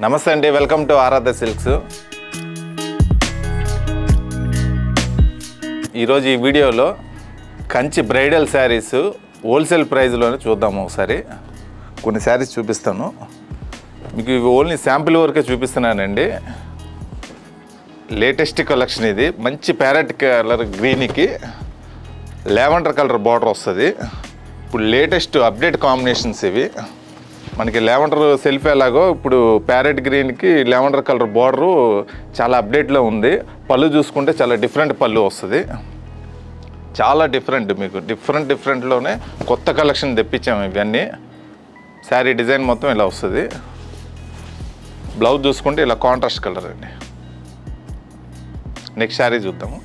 నమస్తే అండి, welcome to ఆరాధ silks. ఈరోజు ఈ వీడియోలో కంచి బ్రైడల్ శారీస్ హోల్సేల్ ప్రైస్లోనే చూద్దాము. ఒకసారి కొన్ని శారీస్ చూపిస్తాను మీకు. ఇవి ఓన్లీ శాంపిల్ వరకే చూపిస్తున్నానండి. లేటెస్ట్ కలెక్షన్ ఇది. మంచి ప్యారెట్ కలర్ గ్రీన్కి లావెండర్ కలర్ బార్డర్ వస్తుంది. ఇప్పుడు లేటెస్ట్ అప్డేట్ కాంబినేషన్స్ ఇవి. మనకి లావెండర్ సెల్ఫ్ ఎలాగో ఇప్పుడు ప్యారెట్ గ్రీన్కి లావెండర్ కలర్ బార్డరు చాలా అప్డేట్లో ఉంది. పళ్ళు చూసుకుంటే చాలా డిఫరెంట్ పళ్ళు వస్తుంది. చాలా డిఫరెంట్, మీకు డిఫరెంట్లోనే కొత్త కలెక్షన్ తెప్పించాము. ఇవన్నీ శారీ డిజైన్ మొత్తం ఇలా వస్తుంది. బ్లౌజ్ చూసుకుంటే ఇలా కాంట్రాస్ట్ కలర్ అండి. నెక్స్ట్ శారీ చూద్దాము.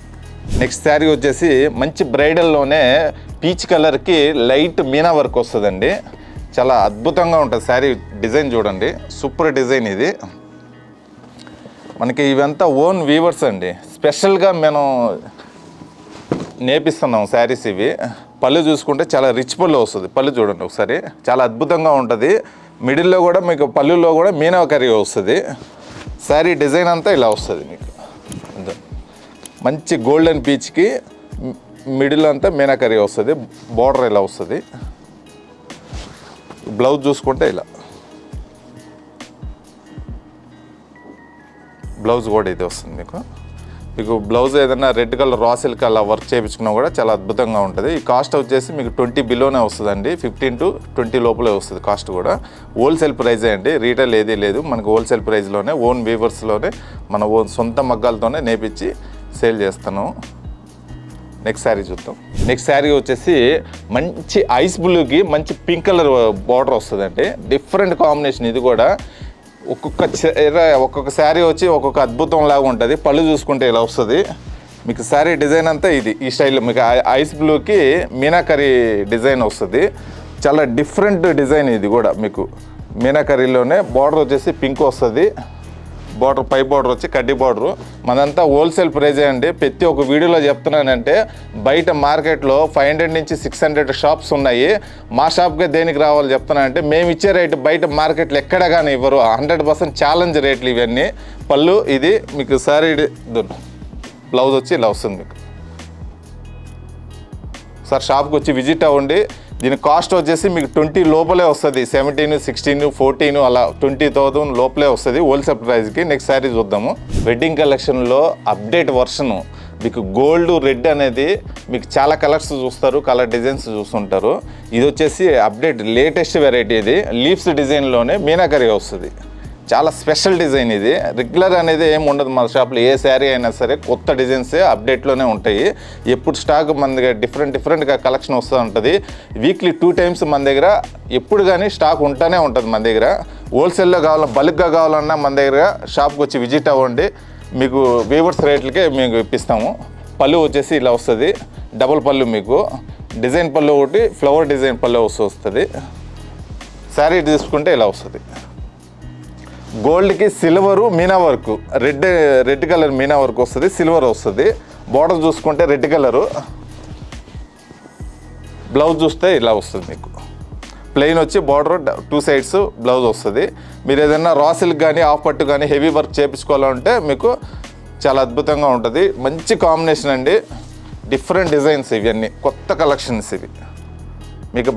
నెక్స్ట్ శారీ వచ్చేసి మంచి బ్రైడల్లోనే పీచ్ కలర్కి లైట్ మీనా వర్క్ వస్తుందండి. చాలా అద్భుతంగా ఉంటుంది శారీ డిజైన్. చూడండి, సూపర్ డిజైన్ ఇది. మనకి ఇవంతా ఓన్ వీవర్స్ అండి. స్పెషల్గా మేము నేపిస్తున్నాం శారీస్ ఇవి. పళ్ళు చూసుకుంటే చాలా రిచ్ పళ్ళు వస్తుంది. పళ్ళు చూడండి ఒకసారి, చాలా అద్భుతంగా ఉంటుంది. మిడిల్లో కూడా మీకు పళ్ళులో కూడా మీనా కర్రీ వస్తుంది. శారీ డిజైన్ అంతా ఇలా వస్తుంది మీకు. మంచి గోల్డెన్ పీచ్కి మిడిల్ అంతా మీనా కర్రీ వస్తుంది. బార్డర్ ఇలా వస్తుంది. బ్లౌజ్ చూసుకుంటే ఇలా, బ్లౌజ్ కూడా ఇది వస్తుంది మీకు బ్లౌజ్ ఏదైనా రెడ్ కలర్ రా సిల్క్ అలా వర్క్ చేయించుకున్నా కూడా చాలా అద్భుతంగా ఉంటుంది. ఈ కాస్ట్ వచ్చేసి మీకు 20 బిలోనే వస్తుందండి. 15 to 20 లోపలే వస్తుంది కాస్ట్ కూడా. హోల్సేల్ ప్రైజే అండి, రీటైల్ ఏదీ లేదు. మనకు హోల్సేల్ ప్రైస్లోనే ఓన్ వీవర్స్లోనే మన ఓన్ సొంత మగ్గాలతోనే నేపించి సేల్ చేస్తాను. నెక్స్ట్ శారీ చూద్దాం. నెక్స్ట్ శారీ వచ్చేసి మంచి ఐస్ బ్లూకి మంచి పింక్ కలర్ బార్డర్ వస్తుందండి. డిఫరెంట్ కాంబినేషన్ ఇది కూడా. ఒక్కొక్క శారీ వచ్చి ఒక్కొక్క అద్భుతం లాగా ఉంటుంది. పళ్ళు చూసుకుంటే ఇలా వస్తుంది మీకు. శారీ డిజైన్ అంతా ఇది ఈ స్టైల్లో మీకు ఐస్ బ్లూకి మీనాకరీ డిజైన్ వస్తుంది. చాలా డిఫరెంట్ డిజైన్ ఇది కూడా మీకు. మీనాకరీలోనే బార్డర్ వచ్చేసి పింక్ వస్తుంది. బార్డర్ పై బార్డర్ వచ్చి కడ్డీ బార్డరు. మనంతా హోల్సేల్ ప్రైజే అండి. ప్రతి ఒక్క వీడియోలో చెప్తున్నానంటే బయట మార్కెట్లో 500 నుంచి 600 షాప్స్ ఉన్నాయి. మా షాప్కే దేనికి రావాలి చెప్తున్నానంటే మేము ఇచ్చే రేటు బయట మార్కెట్లో ఎక్కడ కానీ ఇవ్వరు. 100% ఛాలెంజ్ రేట్లు ఇవన్నీ. పళ్ళు ఇది మీకు. సారీ బ్లౌజ్ వచ్చి ఇలా వస్తుంది మీకు. సార్ షాప్కి వచ్చి విజిట్ అవ్వండి. దీని కాస్ట్ వచ్చేసి మీకు 20 లోపలే వస్తుంది. 17, 16, 14 అలా 20,000 లోపలే వస్తుంది హోల్సేల్ ప్రైస్కి. నెక్స్ట్ శారీ చూద్దాము. వెడ్డింగ్ కలెక్షన్లో అప్డేట్ వర్షను మీకు గోల్డ్ రెడ్ అనేది మీకు చాలా కలర్స్ చూస్తారు, కలర్ డిజైన్స్ చూస్తుంటారు. ఇది వచ్చేసి అప్డేట్ లేటెస్ట్ వెరైటీ. ఇది లీవ్స్ డిజైన్లోనే మీనాకరీ వస్తుంది. చాలా స్పెషల్ డిజైన్ ఇది. రెగ్యులర్ అనేది ఏమి ఉండదు మన షాప్లో. ఏ శారీ అయినా సరే కొత్త డిజైన్సే అప్డేట్లోనే ఉంటాయి. ఎప్పుడు స్టాక్ మన దగ్గర డిఫరెంట్గా కలెక్షన్ వస్తూ ఉంటుంది. వీక్లీ 2 times మన దగ్గర ఎప్పుడు కానీ స్టాక్ ఉంటూనే ఉంటుంది మన దగ్గర. హోల్సేల్లో కావాలన్నా బల్క్గా కావాలన్నా మన దగ్గర షాప్కి వచ్చి విజిట్ అవ్వండి. మీకు వీవర్స్ రేట్లకే మీకు ఇప్పిస్తాము. పళ్ళు వచ్చేసి ఇలా వస్తుంది. డబుల్ పళ్ళు మీకు. డిజైన్ పళ్ళు ఒకటి, ఫ్లవర్ డిజైన్ పళ్ళు వస్తుంది. శారీ తీసుకుంటే ఇలా వస్తుంది. గోల్డ్కి silver meena work, red colour meena work వస్తుంది. సిల్వర్ వస్తుంది. బార్డర్ చూసుకుంటే రెడ్ కలరు. బ్లౌజ్ చూస్తే ఇలా వస్తుంది మీకు. ప్లెయిన్ వచ్చి బార్డర్ 2 sides బ్లౌజ్ వస్తుంది. మీరు ఏదైనా రా సిల్క్ కానీ హాఫ్ పట్టు కానీ హెవీ వర్క్ చేయించుకోవాలంటే మీకు చాలా అద్భుతంగా ఉంటుంది. మంచి కాంబినేషన్ అండి. డిఫరెంట్ డిజైన్స్ ఇవన్నీ, కొత్త కలెక్షన్స్ ఇవి. మీకు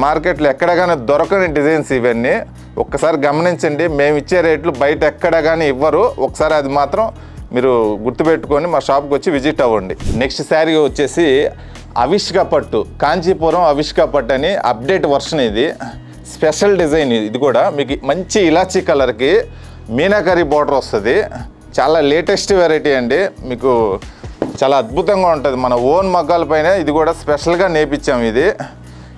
మార్కెట్లో ఎక్కడ కానీ దొరకని డిజైన్స్ ఇవన్నీ. ఒక్కసారి గమనించండి. మేము ఇచ్చే రేట్లు బయట ఎక్కడ కానీ ఇవ్వరు. ఒకసారి అది మాత్రం మీరు గుర్తుపెట్టుకొని మా షాప్కి వచ్చి విజిట్ అవ్వండి. నెక్స్ట్ శారీ వచ్చేసి అవిష్కా పట్టు, కాంచీపురం అవిష్కా పట్టు అని అప్డేట్ వర్షన్. ఇది స్పెషల్ డిజైన్. ఇది కూడా మీకు మంచి ఇలాచీ కలర్కి మీనాకరీ బార్డర్ వస్తుంది. చాలా లేటెస్ట్ వెరైటీ అండి. మీకు చాలా అద్భుతంగా ఉంటుంది. మన ఓన్ మగ్గాల పైన ఇది కూడా స్పెషల్గా నేర్పించాము. ఇది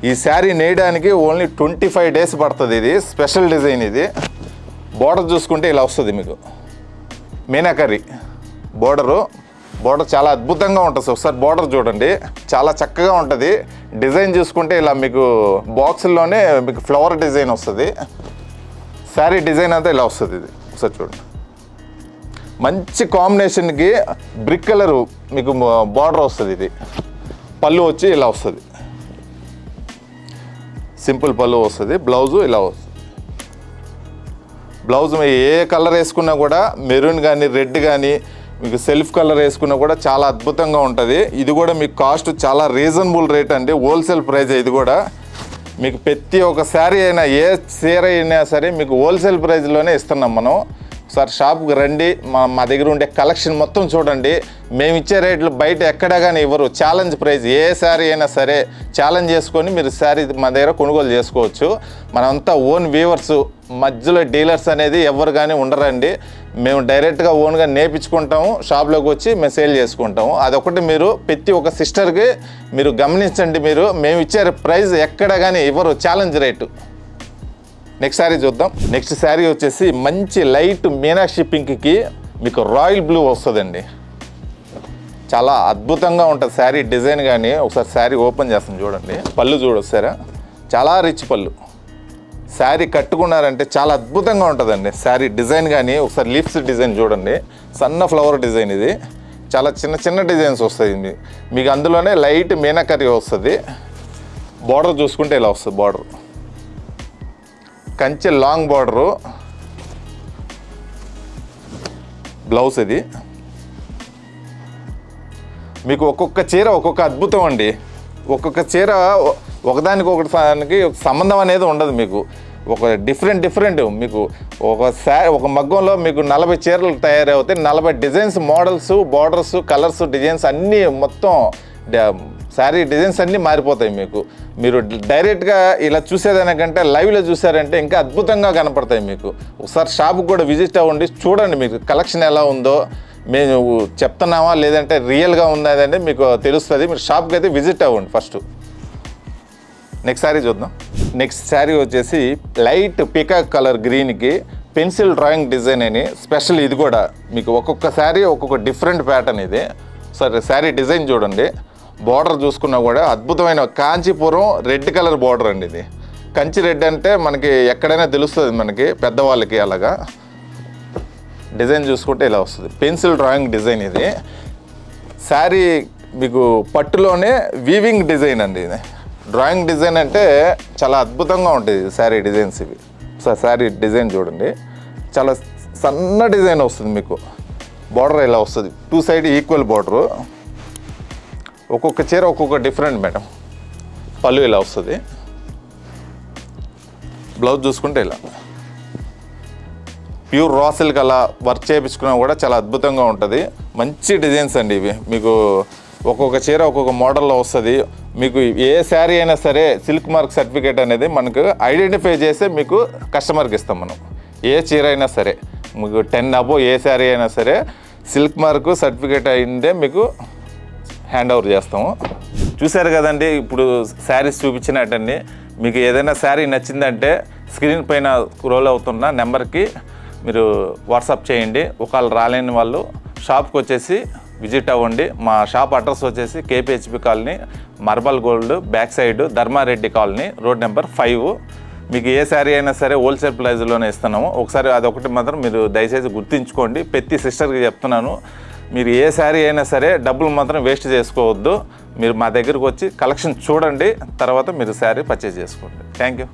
ఈ శారీ నేయడానికి ఓన్లీ 25 days పడుతుంది. ఇది స్పెషల్ డిజైన్. ఇది బార్డర్ చూసుకుంటే ఇలా వస్తుంది మీకు. మీనాకరీ బార్డర్ చాలా అద్భుతంగా ఉంటుంది. ఒకసారి బార్డర్ చూడండి, చాలా చక్కగా ఉంటుంది. డిజైన్ చూసుకుంటే ఇలా మీకు బాక్సుల్లోనే మీకు ఫ్లవర్ డిజైన్ వస్తుంది. శారీ డిజైన్ అంతా ఇలా వస్తుంది. ఇది ఒకసారి చూడండి. మంచి కాంబినేషన్కి బ్రిక్ కలరు మీకు బార్డర్ వస్తుంది. ఇది పళ్ళు వచ్చి ఇలా వస్తుంది. సింపుల్ పళ్ళు వస్తుంది. బ్లౌజు ఇలా వస్తుంది. బ్లౌజ్ ఏ కలర్ వేసుకున్నా కూడా మెరూన్ కానీ రెడ్ కానీ మీకు సెల్ఫ్ కలర్ వేసుకున్నా కూడా చాలా అద్భుతంగా ఉంటుంది. ఇది కూడా మీకు కాస్ట్ చాలా రీజనబుల్ రేట్ అండి, హోల్సేల్ ప్రైస్. ఇది కూడా మీకు ప్రతి ఒక్క శారీ అయినా ఏ చీర అయినా సరే మీకు హోల్సేల్ ప్రైస్లోనే ఇస్తున్నాం మనం. ఒకసారి షాప్కి రండి, మా దగ్గర ఉండే కలెక్షన్ మొత్తం చూడండి. మేము ఇచ్చే రేట్లు బయట ఎక్కడా కానీ ఇవ్వరు. ఛాలెంజ్ ప్రైస్, ఏ శారీ అయినా సరే ఛాలెంజ్ చేసుకొని మీరు శారీ మా దగ్గర కొనుగోలు చేసుకోవచ్చు. మనంతా ఓన్ వీవర్స్, మధ్యలో డీలర్స్ అనేది ఎవరు కానీ ఉండరండి. మేము డైరెక్ట్గా ఓన్గా నేర్పించుకుంటాము, షాప్లోకి వచ్చి మేము సేల్ చేసుకుంటాము. అదొకటి మీరు ప్రతి ఒక్క సిస్టర్కి మీరు గమనించండి. మేము ఇచ్చే ప్రైస్ ఎక్కడ కానీ ఇవ్వరు, ఛాలెంజ్ రేటు. నెక్స్ట్ శారీ చూద్దాం. నెక్స్ట్ శారీ వచ్చేసి మంచి లైట్ మీనాక్షి పింక్కి మీకు రాయల్ బ్లూ వస్తుందండి. చాలా అద్భుతంగా ఉంటుంది శారీ డిజైన్ కానీ. ఒకసారి శారీ ఓపెన్ చేస్తాం చూడండి. పళ్ళు చూడొస్తారా, చాలా రిచ్ పళ్ళు. శారీ కట్టుకున్నారంటే చాలా అద్భుతంగా ఉంటుందండి శారీ డిజైన్ కానీ. ఒకసారి లీఫ్స్ డిజైన్ చూడండి, సన్న ఫ్లవర్ డిజైన్. ఇది చాలా చిన్న చిన్న డిజైన్స్ వస్తాయి మీకు. అందులోనే లైట్ మీనాకరీ వస్తుంది. బార్డర్ చూసుకుంటే ఇలా వస్తుంది. బార్డర్ కంచె లాంగ్ బార్డరు. బ్లౌజ్ ఇది మీకు ఒక్కొక్క చీర ఒక్కొక్క అద్భుతం అండి. ఒక్కొక్క చీర ఒకదానికి ఒకటి సంబంధం అనేది ఉండదు మీకు. ఒక డిఫరెంట్ మీకు ఒక మగ్గంలో మీకు 40 చీరలు తయారవుతాయి. 40 designs, models, borders, colours, designs అన్నీ మొత్తం శారీ డిజైన్స్ అన్నీ మారిపోతాయి మీకు. మీరు డైరెక్ట్గా ఇలా చూసేదానికంటే లైవ్లో చూసారంటే ఇంకా అద్భుతంగా కనపడతాయి మీకు. ఒకసారి షాప్కి కూడా విజిట్ అవ్వండి, చూడండి మీకు కలెక్షన్ ఎలా ఉందో. మేము చెప్తున్నామా లేదంటే రియల్గా ఉందా అనేది మీకు తెలుస్తుంది. మీరు షాప్కి అయితే విజిట్ అవ్వండి ఫస్ట్. నెక్స్ట్ శారీ చూద్దాం. నెక్స్ట్ శారీ వచ్చేసి లైట్ పీకాక్ కలర్ గ్రీన్కి పెన్సిల్ డ్రాయింగ్ డిజైన్ అని స్పెషల్. ఇది కూడా మీకు ఒక్కొక్క శారీ ఒక్కొక్క డిఫరెంట్ ప్యాటర్న్. ఇది సరే శారీ డిజైన్ చూడండి. బార్డర్ చూసుకున్నా కూడా అద్భుతమైన కాంచీపురం రెడ్ కలర్ బార్డర్ అండి. ఇది కంచి రెడ్ అంటే మనకి ఎక్కడైనా తెలుస్తుంది మనకి పెద్దవాళ్ళకి. అలాగా డిజైన్ చూసుకుంటే ఇలా వస్తుంది, పెన్సిల్ డ్రాయింగ్ డిజైన్. ఇది శారీ మీకు పట్టులోనే వీవింగ్ డిజైన్ అండి. ఇది డ్రాయింగ్ డిజైన్ అంటే చాలా అద్భుతంగా ఉంటుంది శారీ డిజైన్స్ ఇవి. శారీ డిజైన్ చూడండి, చాలా సన్న డిజైన్ వస్తుంది మీకు. బార్డర్ ఇలా వస్తుంది, 2 సైడ్ ఈక్వల్ బార్డరు. ఒక్కొక్క చీర ఒక్కొక్క డిఫరెంట్ మేడం. పళ్ళు ఇలా వస్తుంది. బ్లౌజ్ చూసుకుంటే ఇలా ప్యూర్ రా సిల్క్ అలా వర్క్ చేయించుకున్నా కూడా చాలా అద్భుతంగా ఉంటుంది. మంచి డిజైన్స్ అండి ఇవి. మీకు ఒక్కొక్క చీర ఒక్కొక్క మోడల్లో వస్తుంది. మీకు ఏ శారీ అయినా సరే సిల్క్ మార్క్ సర్టిఫికేట్ అనేది మనకు ఐడెంటిఫై చేస్తే మీకు కస్టమర్కి ఇస్తాం మనం. ఏ చీర అయినా సరే మీకు 10 అబో ఏ శారీ అయినా సరే సిల్క్ మార్క్ సర్టిఫికేట్ అయిందే మీకు హ్యాండ్ ఓవర్ చేస్తాము. చూసారు కదండి, ఇప్పుడు శారీస్ చూపించినట్టండి. మీకు ఏదైనా శారీ నచ్చిందంటే స్క్రీన్ పైన స్క్రోల్ అవుతున్న నెంబర్కి మీరు వాట్సాప్ చేయండి. ఒకవేళ రాలేని వాళ్ళు షాప్కి వచ్చేసి విజిట్ అవ్వండి. మా షాప్ అడ్రస్ వచ్చేసి KPHP colony, marble gold back side, Dharmareddy colony, road number 5. మీకు ఏ శారీ అయినా సరే హోల్సేల్ ప్రైస్లోనే ఇస్తున్నాము. ఒకసారి అదొకటి మాత్రం మీరు దయచేసి గుర్తుంచుకోండి. ప్రతి సిస్టర్కి చెప్తున్నాను, మీరు ఏ శారీ అయినా సరే డబ్బులు మాత్రం వేస్ట్ చేసుకోవద్దు. మీరు మా దగ్గరకు వచ్చి కలెక్షన్ చూడండి, తర్వాత మీరు శారీ పర్చేజ్ చేసుకోండి. Thank you.